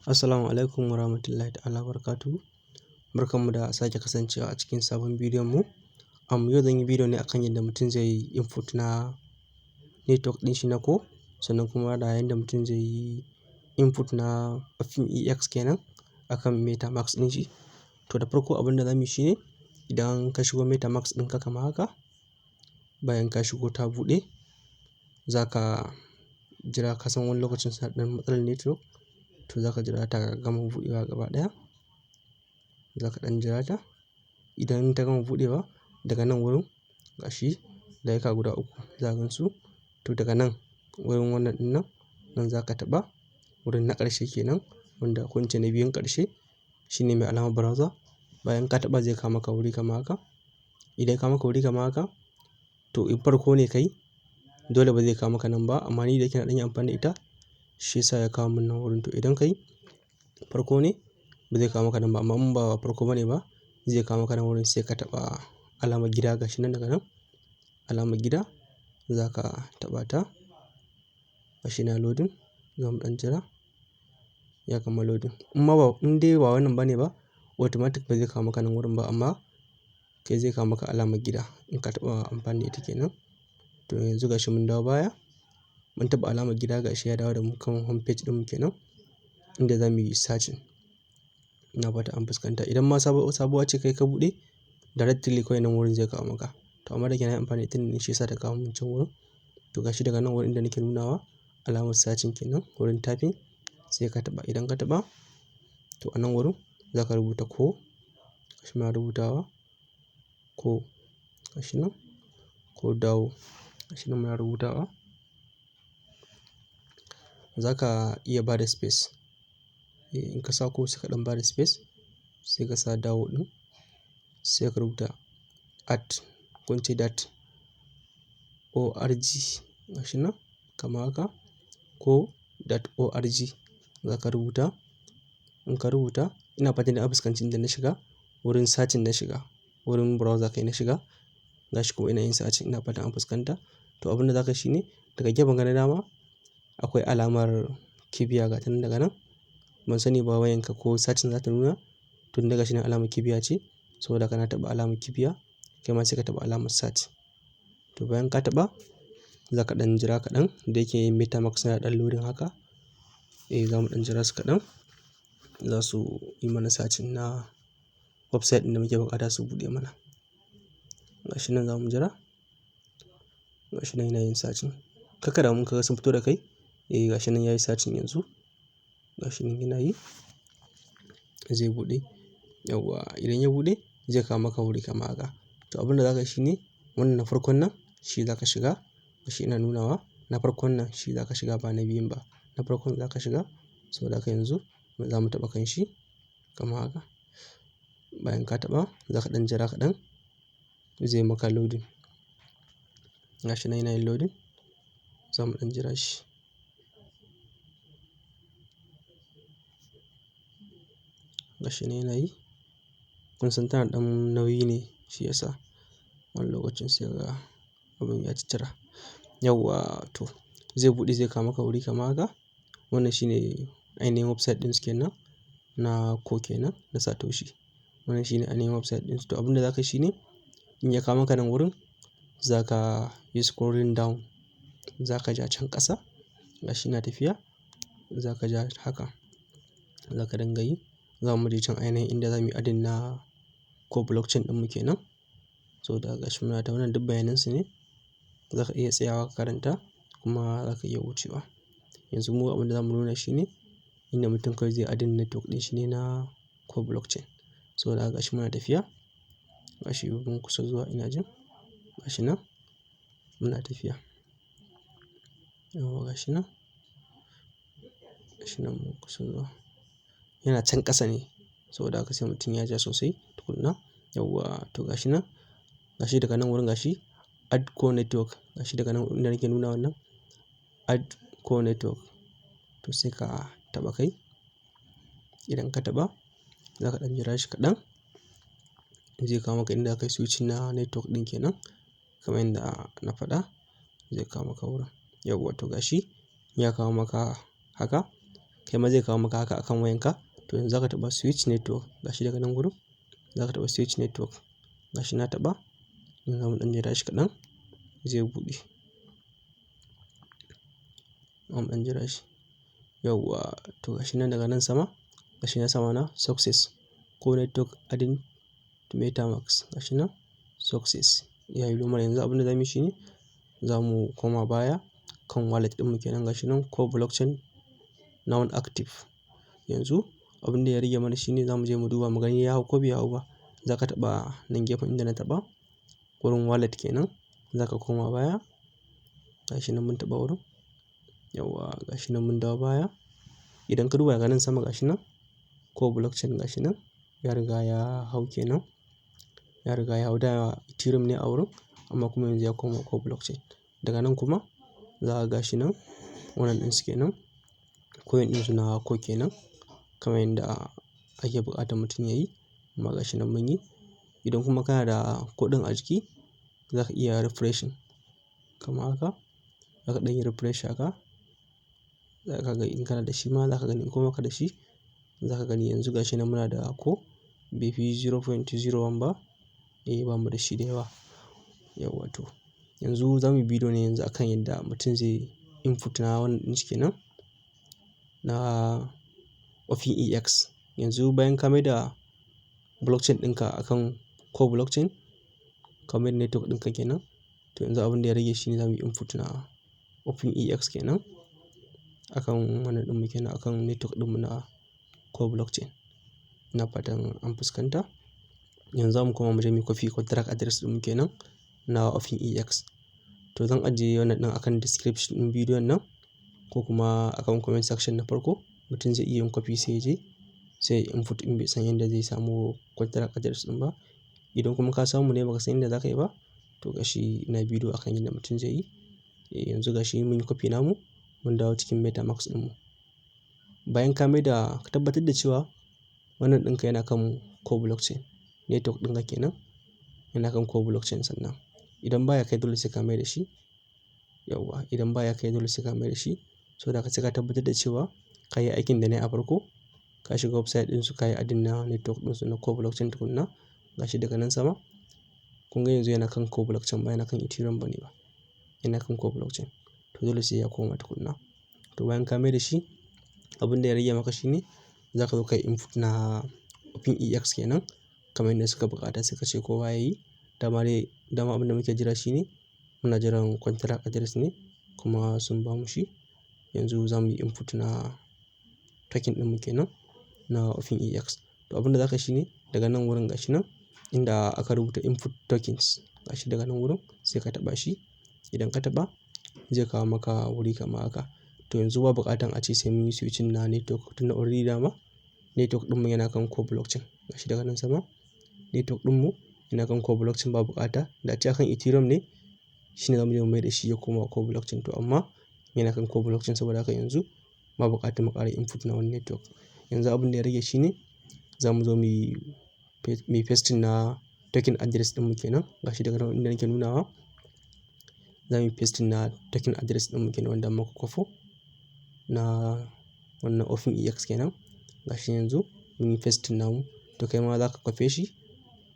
Assalamu alaikum warahmatullahi ta'ala barakatuhu. Barkanmu da sake kasancewa a cikin sabon bidiyon mu. Yau zan yi bidiyo ne akan yadda mutum zai yi input na network ɗin shi na ko, sannan kuma da yadda mutum zai yi input na FIMEX kenan akan MetaMask ɗin shi. To da farko abin da za mu yi shine idan ka shigo MetaMask ɗinka kamar haka, bayan ka shigo ta buɗe, za ka jira ka san wani lokacin suna ɗan matsalar network, to za ka jira ta gama buɗewa gaba ɗaya. Za ka ɗan jira ta. Idan ta gama buɗewa, daga nan wurin gashi layuka guda uku za ka gansu. To daga nan wurin wannan ɗin nan, nan za ka taɓa wurin na ƙarshe kenan, wanda ko ince na biyun ƙarshe shine mai alamar browser. Bayan ka taɓa zai kawo maka wuri kamar haka. Idan ya kawo maka wuri kamar haka, to in farko ne kai dole ba zai kawo maka nan ba, amma ni da yake na ɗan yi amfani da ita shi yasa ya kawo mun nan wurin. To idan kai farko ne ba zai kawo maka nan ba, amma in ba farko bane ba zai kawo maka nan wurin, sai ka taɓa alamar gida gashi nan daga nan. Alamar gida za ka taɓa ta. Gashi na loading, za mu ɗan jira ya gama loading. In dai ba wannan bane ba, automatic ba zai kawo maka nan wurin ba, amma kai zai kawo maka alamar gida in ka taɓa amfani da ita kenan. To yanzu gashi mun dawo baya, mun taɓa alamar gida gashi ya dawo da mu kan home page ɗin mu kenan, inda za mu yi searching. Ina fata an fuskanta. Idan ma sabuwa ce kai ka buɗe, directly kawai nan wurin zai kawo maka. To amma da yake na yi amfani da ita ne shi yasa ta kawo mun can wurin. To gashi daga nan wurin da nake nunawa alamar searching kenan, wurin typing sai ka taɓa. Idan ka taɓa, to a nan wurin za ka rubuta ko, gashi muna rubutawa ko, gashi nan, ko dawo, gashi nan muna rubutawa. Za ka iya ba da space. In ka sa ko sai ka ɗan ba da space, sai ka sa dawo ɗin, sai ka rubuta ko ince .org gashi nan kamar haka, ko .org za ka rubuta. In ka rubuta, ina fatan an fuskanci inda na shiga, wurin searching na shiga, wurin browser kai na shiga. Gashi kuma ina yin searching, ina fatan an fuskanta. To abin da za ka yi shine daga gefen ka na dama akwai alamar kibiya ga ta nan daga nan. Ban sani ba wayanka ko searching za ta nuna. Tun daga shi nan alamar kibiya ce, saboda haka na taɓa alamar kibiya. Kai ma sai ka taɓa alamar search. To bayan ka taɓa, za ka ɗan jira kaɗan da yake MetaMask suna ɗan loading haka. Za mu ɗan jira su kaɗan. Za su yi mana searching na website ɗin da muke buƙata su buɗe mana. Gashi nan za mu jira. Gashi nan yana yin searching. Karka damu in ka ga sun fito da kai. Gashi nan yayi searching yanzu. Gashi nan yana yi. Zai buɗe. Yauwa idan ya buɗe zai kawo maka wuri kamar haka. To abin da za ka yi shine wannan na farkon nan shi za ka shiga. Gashi ina nunawa. Na farkon nan shi za ka shiga ba na biyun ba. Na farkon za ka shiga. Saboda haka yanzu za mu taɓa kan shi kamar haka. Bayan ka taɓa za ka ɗan jira kaɗan zai maka loading. Gashi nan yana yin loading. Za mu ɗan jira shi. Gashi nan yana yi. Kun san tana ɗan nauyi ne shi yasa wani lokacin sai ga abin ya ciccira. Yauwa to zai buɗe zai kawo maka wuri kamar haka. Wannan shine ainihin website ɗin su kenan na ko kenan na Satoshi. Wannan shine ainihin website ɗin su. To abin da za ka yi shine in ya kawo maka nan wurin, za ka yi scrolling down. Za ka ja can ƙasa. Gashi na tafiya. Za ka ja haka. Za ka dinga yi. Za mu je can ainihin inda za mu yi adin na ko blockchain ɗin mu kenan. Saboda gashi muna ta wannan duk bayanan su ne. Za ka iya tsayawa ka karanta kuma za ka iya wucewa. Yanzu mu abin da za mu nuna shi ne inda mutum kawai zai adin network ɗin shi ne na ko blockchain. Saboda haka gashi muna tafiya. Gashi mun kusa zuwa ina jin. Gashi nan muna tafiya. Yauwa gashi nan. Gashi nan mun kusa zuwa. Yana can ƙasa ne. Saboda haka sai mutum ya ja sosai tukunna. Yauwa to gashi nan. Gashi daga nan wurin gashi add core network. Gashi daga nan inda nake nuna wannan add core network. To sai ka taɓa kai. Idan ka taɓa za ka ɗan jira shi kaɗan. Zai kawo maka inda aka yi switching na network ɗin kenan. Kamar yadda na faɗa zai kawo maka wurin. Yauwa to gashi ya kawo maka haka. kai ma zai kawo maka haka akan wayanka. To yanzu zaka taɓa switch network gashi daga nan gurin, zaka taɓa switch network gashi na taɓa. Yanzu zamu ɗan jira shi kaɗan zai buɗe. Zamu ɗan jira shi. Yauwa to gashi nan daga nan sama, gashi na sama na success ko network adding to MetaMask gashi nan success. Ya yi mana yanzu abin da zamu yi shine zamu koma baya kan wallet ɗinmu kenan gashi nan ko blockchain now active. Yanzu abin da ya rage mana shine zamu je mu duba mu gani ya hau ko bai hau ba. Zaka taɓa nan gefen inda na taɓa wurin wallet kenan, zaka koma baya gashi nan mun taɓa wurin. Yauwa gashi nan mun dawo baya. Idan ka duba daga nan sama gashi nan ko blockchain gashi nan ya riga ya hau kenan. Ya riga ya hau, da Ethereum ne a wurin amma kuma yanzu ya koma ko blockchain. Daga nan kuma za ka gashi nan wannan ɗin su kenan. Coin ɗin su na ko kenan kamar yadda ake buƙatar mutum ya yi. Amma gashi nan mun yi. Idan kuma kana da kuɗin a jiki zaka iya refreshing kamar haka. Zaka ɗan yi refresh haka. Zaka ga in kana da shi ma zaka gani, in kuma baka da shi zaka gani yanzu gashi nan muna da ko bai fi 0.01 ba. Bamu da shi da yawa. Yauwa to yanzu zamuyi bidiyo ne yanzu akan yadda mutum zai input na wannan ɗin shi kenan na OPEX. Yanzu bayan ka maida blockchain ɗinka akan ko blockchain, ka maida network ɗinka kenan. To yanzu abin da ya rage shine zamuyi input na OPEX kenan akan wannan ɗin mu kenan, akan network ɗinmu na ko blockchain. Ina fatan an fuskanta. Yanzu zamu koma mu je mu copy contract address ɗinmu kenan na OPEX. To zan ajiye wannan ɗin akan description ɗin bidiyon nan ko kuma akan comment section na farko. Mutum zai iya yin copy sai ya je sai input in bai san yadda zai samu contract address ɗin ba. Idan kuma ka samu ne baka san yadda zaka yi ba, to gashi ina bidiyo akan yadda mutum zai yi. Yanzu gashi mun yi copy namu mun dawo cikin MetaMask ɗinmu. Bayan ka maida, ka tabbatar da cewa wannan ɗinka yana kan ko blockchain. Network ɗinka kenan yana kan ko blockchain sannan. Idan baya kai dole sai ka maida shi. Yauwa idan baya kai dole sai ka maida shi. Saboda haka sai ka tabbatar da cewa ka yi aikin da na yi a farko. Ka shiga website ɗinsu ka yi adding na network ɗinsu na ko blockchain tukunna. Gashi daga nan sama. Kun ga yanzu yana kan ko blockchain ba yana kan Ethereum bane ba. Yana kan ko blockchain. To dole sai ya koma tukunna. To bayan ka maida shi, abin da ya rage maka shine zaka zo ka yi input na OPEX kenan kamar yadda suka buƙata suka ce kowa ya yi. Dama abin da muke jira shine muna jiran contract address ne kuma sun bamu shi. Yanzu zamuyi input na token ɗinmu kenan na OPEX. To abin da zaka shine daga nan wurin gashi nan inda aka rubuta input tokens gashi daga nan wurin sai ka taɓa shi. Idan ka taɓa zai kawo maka wuri kamar haka. To yanzu ba buƙatan a ce sai mun yi switching na network tunda already dama network ɗinmu yana kan ko blockchain. Gashi daga nan sama network ɗinmu yana kan ko blockchain ba buƙata. Da ace akan Ethereum ne shine zamu je mu maida shi ya koma ko blockchain. To amma yana kan ko blockchain saboda haka yanzu ba buƙatar mu ƙara input na wani network. Yanzu abin da ya rage shine zamu zo muyi pasting na token address ɗinmu kenan. Gashi daga nan inda nake nunawa. Zamuyi pasting na token address ɗinmu kenan wanda muka kwafo na wannan OPEX kenan. Gashi yanzu mun yi pasting namu. To kai ma zaka kwafe shi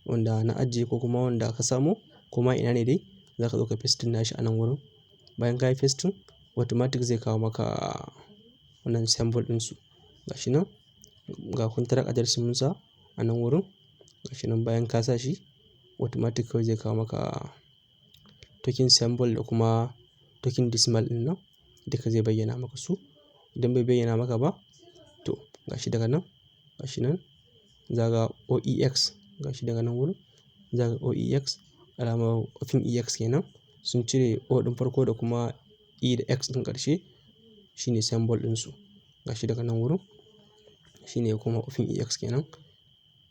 wanda na ajiye ko kuma wanda ka samu kuma ina ne dai zaka zo ka pasting nashi a nan wurin. Bayan ka yi pasting automatic zai kawo maka wannan symbol ɗinsu. Gashi nan ga contract address mun sa a nan wurin. Gashi nan bayan ka sa shi automatic kawai zai kawo maka token symbol da kuma token decimal ɗin nan duka zai bayyana maka su. Idan bai bayyana maka ba to gashi daga nan, gashi nan zaka ga OEX gashi daga nan wurin. Zaka ga OEX alamar OPEX kenan. Sun cire O ɗin farko da kuma E da X ɗin ƙarshe shine symbol ɗinsu. Gashi daga nan wurin shine kuma OPEX kenan.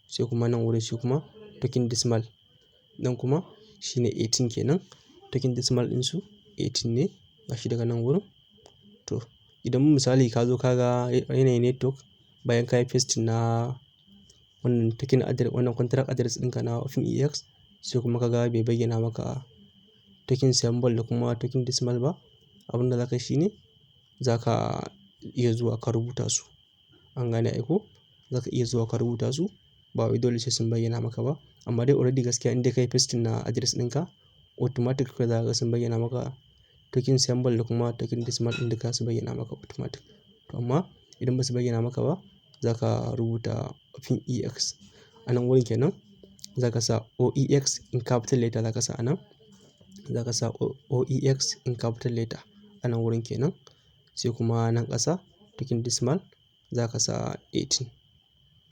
Sai kuma nan wurin shi kuma token decimal. Nan kuma shine 18 kenan. Token decimal ɗinsu 18 ne gashi daga nan wurin. To idan misali ka zo ka ga yanayin network bayan ka yi pasting na wannan token address, wannan contract address ɗinka na OPEX sai kuma ka ga bai bayyana maka token symbol da kuma token decimal ba. Abin da zaka yi shine zaka iya zuwa ka rubuta su. An gane ai ko? Za ka iya zuwa ka rubuta su ba wai dole sai sun bayyana maka ba. Amma dai already gaskiya in dai ka yi pasting na address ɗinka automatic kawai za ka ga sun bayyana maka token symbol da kuma token decimal ɗin duka su bayyana maka automatic. To amma idan ba su bayyana maka ba za ka rubuta OPEX a nan wurin kenan. Za ka sa OEX in capital letter za ka sa a nan. Za ka sa OEX in capital letter a nan wurin kenan. Sai kuma nan ƙasa token decimal za ka sa 18.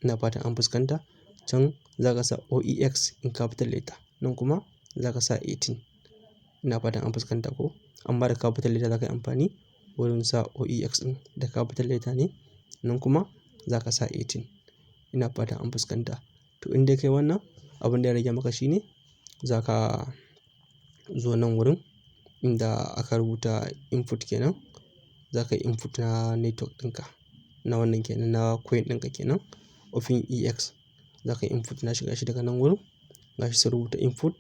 Ina fatan an fuskanta. Can za ka sa OEX in capital letter. Nan kuma za ka sa 18. Ina fatan an fuskanta ko? Amma da capital letter za ka yi amfani wurin sa OEX ɗin da capital letter ne. Nan kuma za ka sa 18. Ina fatan an fuskanta. To in dai kai wannan abin da ya rage maka shine za ka zo nan wurin inda aka rubuta input kenan. Za ka yi input na network ɗinka. Na wannan kenan na coin ɗinka kenan OPEX. Za ka yi input na shi gashi daga nan wurin. Gashi sun rubuta input.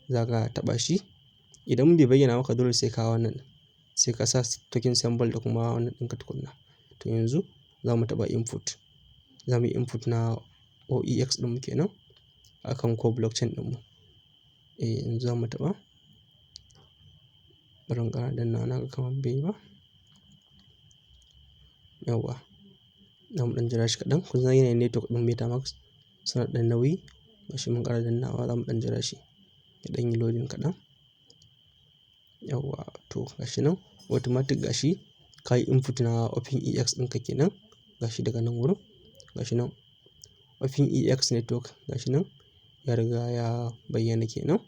Za ka taɓa shi. Idan bai bayyana maka dole sai ka wannan sai ka sa token symbol da kuma wannan ɗinka tukunna. To yanzu za mu taɓa input. Za mu yi input na OEX ɗinmu kenan akan core blockchain ɗinmu. Yanzu za mu taɓa. Bari in ƙara dannawa naga kamar bai yi ba. Yauwa. Za mu ɗan jira shi kaɗan. Kun san yanayin network ɗin MetaMask suna ɗan nauyi. Gashi mun ƙara dannawa za mu ɗan jira shi ya ɗan yi loading kaɗan. Yauwa to gashi nan automatic gashi ka yi input na OPEX ɗinka kenan. Gashi daga nan wurin. Gashi nan OPEX network gashi nan ya riga ya bayyana kenan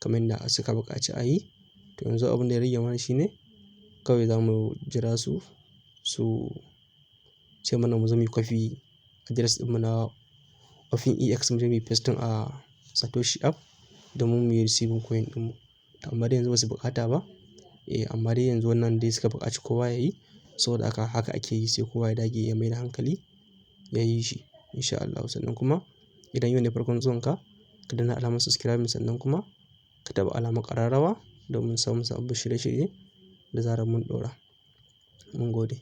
kamar yadda suka buƙaci a yi. To yanzu abin da ya rage mana shine kawai za mu jira su ce mana mu zo mu yi copy address ɗinmu na OPEX mu je mu yi pasting a Satoshi app domin mu yi receiving coin ɗinmu. Amma dai yanzu ba su buƙata ba. Amma dai yanzu wannan dai suka buƙaci kowa ya yi. Saboda haka ake yi sai kowa ya dage ya mai da hankali ya yi shi in sha Allah. Sannan kuma idan yau ne farkon zuwanka ka danna alamar subscribing sannan kuma ka taɓa alamar ƙararrawa domin samun sababbin shirye-shirye da zarar mun ɗora. Mun gode.